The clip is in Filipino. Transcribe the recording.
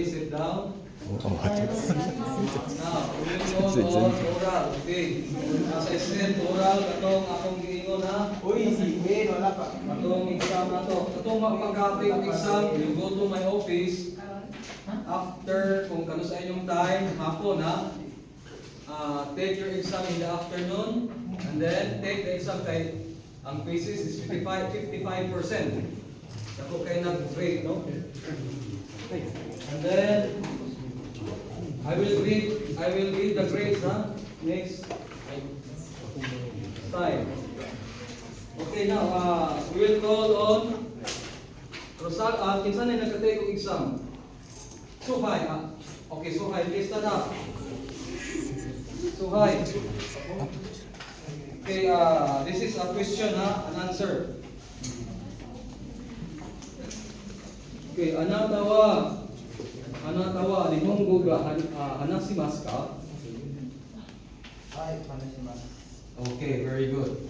please sit down. Oh, Now, moving on oral. Okay. As I said, oral, katong akong giingon ha. Uy, si Ben, wala pa. Katong exam na to. Katong magpagkapit yung exam, you go to my office. After, kung kano sa inyong time, hapon ha. Take your exam in the afternoon. And then, take the exam kay ang quizzes is 55%. Ako kayo nag-grade, no? And then, I will read the grades, ha? Next time. Okay, now, we will call on Rosal, kinsan na nagka-take ng exam? Suhay, ha? Okay, Suhay, please stand up. Suhay. Okay, this is a question, ha? An answer. Okay, anatawa nihongo ga hanashimasu ka? Ay, paano si Mas? Okay, very good.